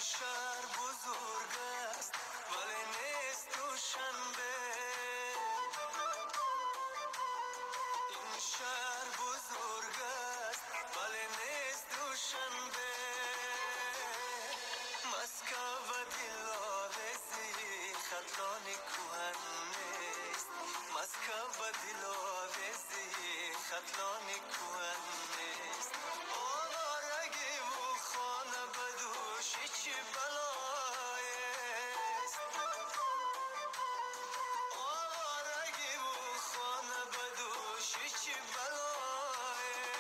شهر بزرگ است ولی نیست دوشنبه. این شهر بزرگ است ولی نیست دوشنبه. مسکو و دلاویزی خطلانی کوهن نیست. مسکو و دلاویزی خطلانی کوهن نیست. آوارگی و خانه بدوشی چی بلایست. آوارگی و خانه بدوشی چی بلایست.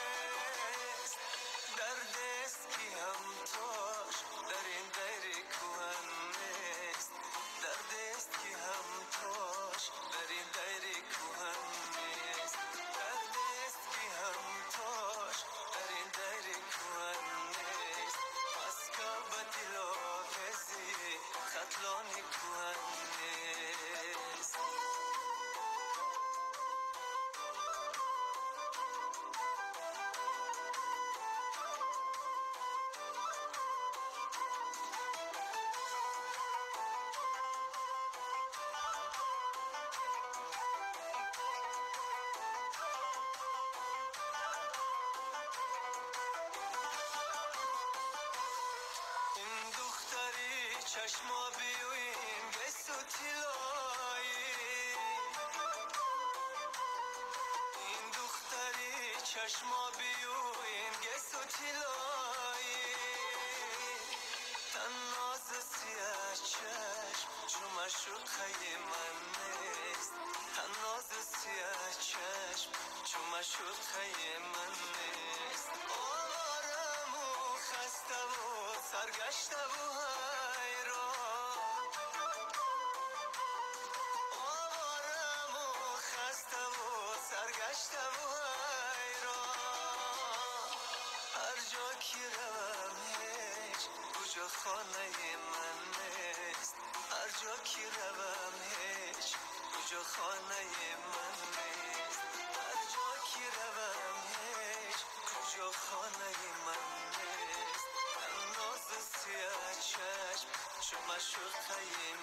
دردست کی هم توش در این دیر کوهن نیست. دردست کی هم توش در این دیر کوهن نیست. دردست کی هم توش در این دیر کوهن نیست. مسکو و دلاویزی خطلانی کوهن نیست. چشما بیوین گست و تلایی. این دختری چشما بیوین گست و تلایی. تناز سیاه چشم چون مشوقه من نیست. تناز سیاه چشم چون مشوقه من نیست. آوارم و خسته و سرگشته و حیران. آوارم و خسته و سرگشته و حیران. هر جا که روم هیچ کجا خانه من نیست. هر جا که روم هیچ کجا خانه من نیست. هر جا که روم هیچ کجا خانه من نیست. تناز سیاه چشم چون مشوقه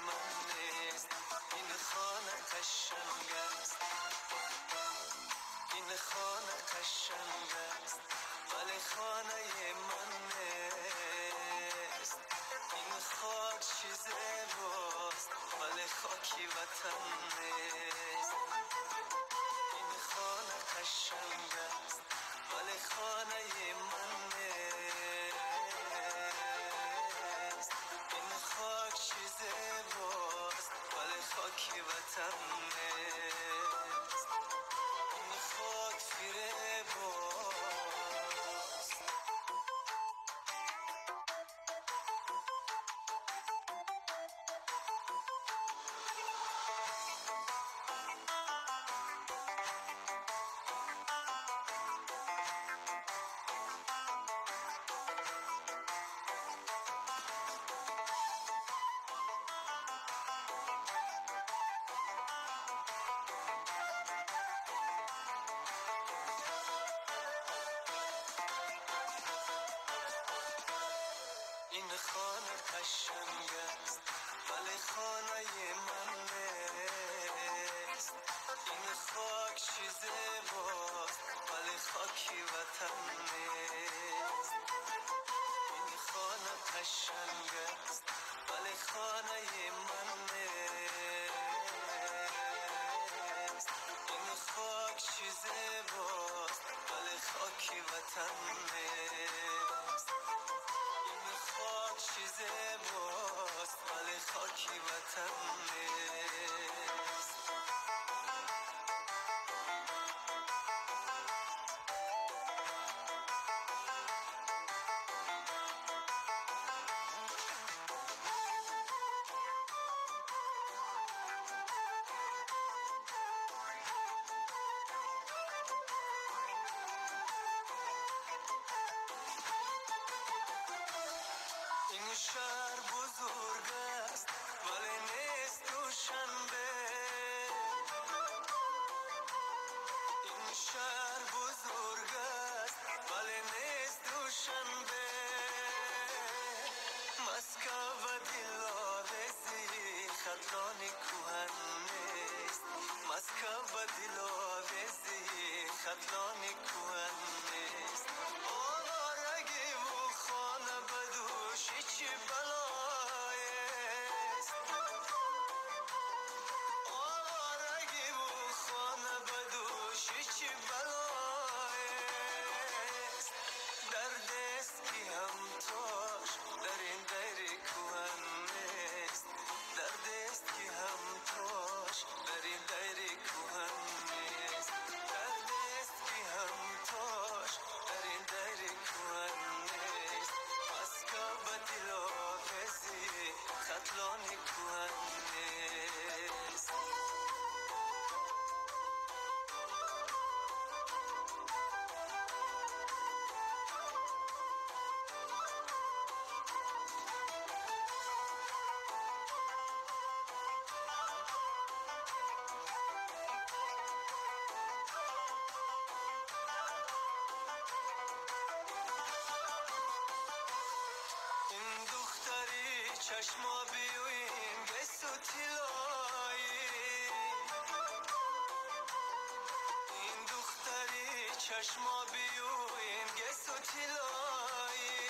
من نیست. این خانه قشنگ است. این خانه قشنگ است ولی خانه من نیست. این خاک چیزه باست ولی خاکی وطن نیست. این خانه قشنگ است ولی خانه من نیست. این خاک چیزه باست ولی خاکی وطن نیست. این خاک فیره باست. این خانه قشنگ است ولی خانه من نیست. این خاک چیزه باست ولی خاکی وطن نیست. این خانه قشنگ است ولی خانه من نیست. این خاک چیزه باست ولی خاکی وطن نیست. خاک چیزه باست ولی خاکی وطن نیست. این شهر بزرگ است ولی نیست دوشنبه. این شهر بزرگ است ولی نیست دوشنبه. مسکو خطلانی کوهن نیست آوارگی و خانه بدوش چی بلایست آوارگی و خانه بدوش چی بلایست درد است که هم توش در این دیر کوهن نیست درد است که هم توش در این دیر کوهن نیست درد است که هم توش در این دیر کوهن نیست مسکا به دل آویزی خطلانی کوهن نیست این دختری چشما بیوین گست و تلایی این دختری چشما بیوین گست و تلایی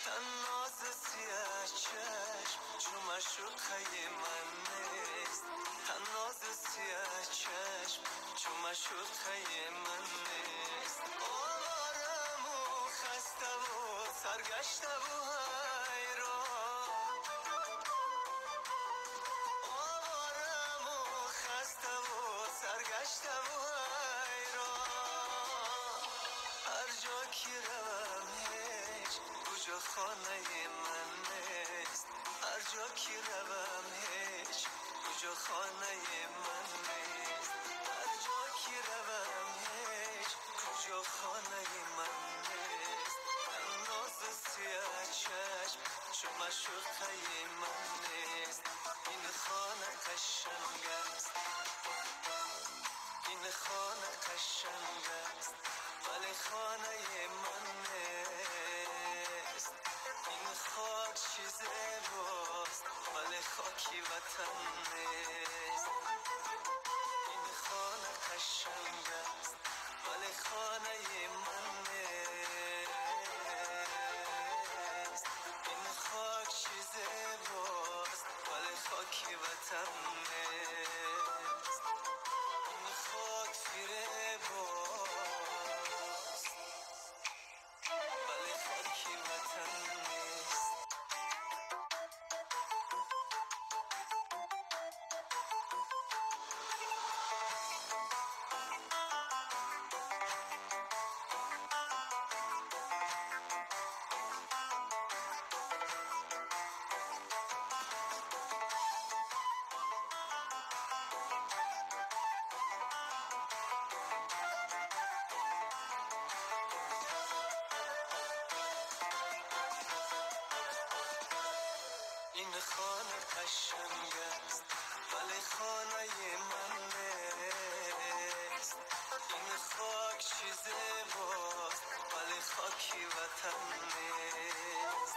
تناز سیاه چشم چوم شوخه من نیست تناز سیاه چشم چوم شوخه من نیست آوارم و خسته و سرگشته و حیران آوارم و خسته و سرگشته و حیران هر جا که روم هیچ کجا خانه من نیست هر جا که روم هیچ کجا خانه من نیست هر جا که روم هیچ کجا خانه من نیست ناز سیاه چشم چون مشوقه من نیست این خانه قشنگ است این خانه قشنگ است ولی خانه من نیست این خاک چیز باست ولی خاکی وطن نیست این خانه قشنگ است ولی خانه من نیست این خاک چیز باست ولی خاکی وطن نیست این خاک فیره باست ولی خاکی وطن نیست این خانه قشنگ است ولی خانه من نیست این خاک چیز باست ولی خاکی وطن نیست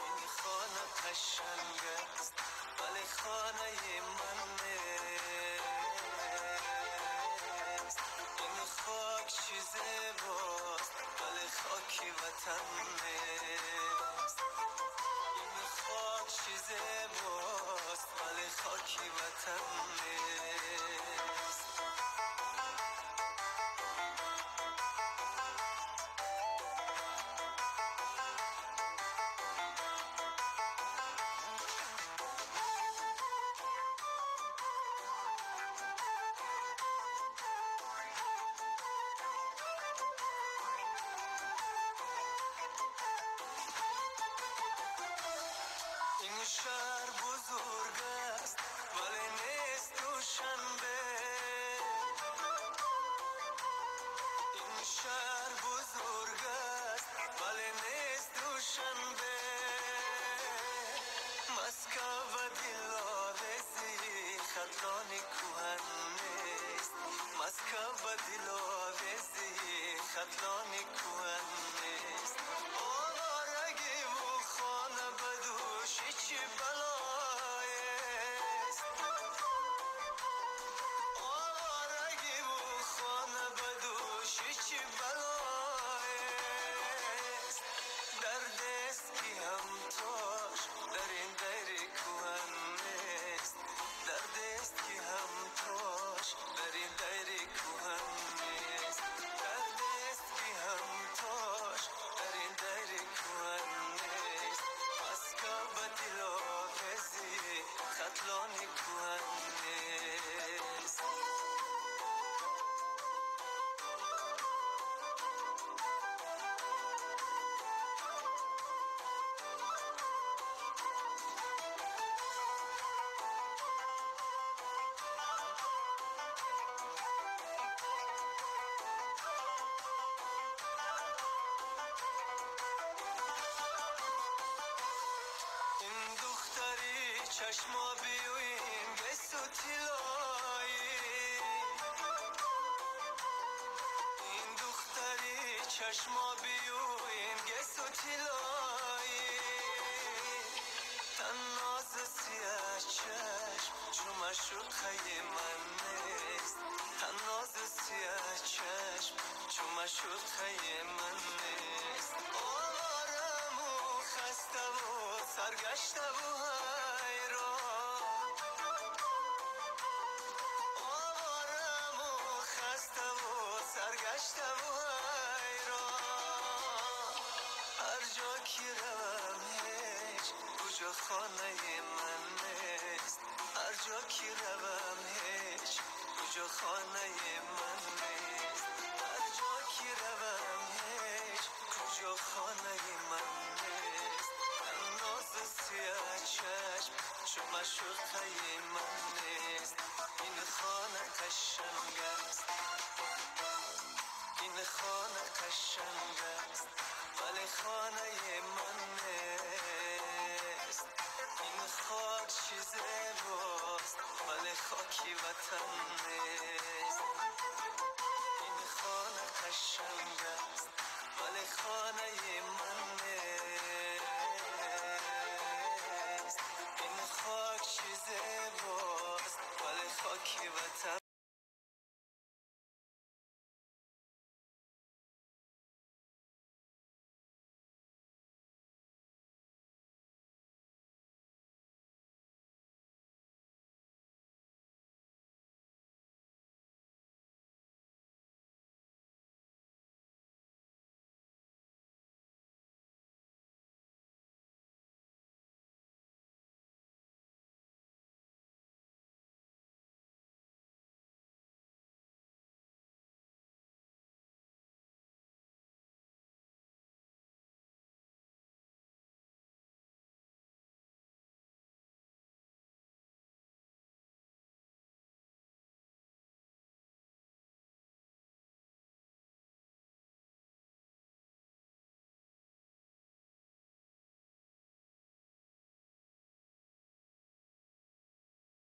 این خانه قشنگ است ولی خانه من نیست این خاک چیز باست ولی خاکی وطن نیست این خاک چیز باست ولی خاکی وطن نیست این شهر بزرگ است ولی نیست دوشنبه این شهر بزرگ است ولی نیست دوشنبه مسکو و دلاویزی خطلانی کوهن نیست مسکو و دلاویزی خطلانی کوهن نیست آوارگی و خانه بدوش چی بلایست آوارگی و چشما بیوین بسوتی لایی این دختری چشما بیوین گسوتی لایی تناز سیاه چشم چومشو خیلی من نیست تناز سیاه چشم چومشو خیلی من نیست آوارم و خسته و سرگشته و حیران آوارم و خسته و سرگشته و حیران هر جا که روم هیچ کجا خانه من نیست هر جا که روم هیچ کجا خانه من نیست هر جا که روم هیچ کجا خانه من نیست ناز سیاه چشم شما شوخه من نیست این خانه قشنگ است این خانه قشنگ است ولی خانه من نیست این خاک چیز باست ولی خاکی وطن نیست این خانه قشنگ است ولی خانه من نیست این خاک چیز باست ولی خاکی وطن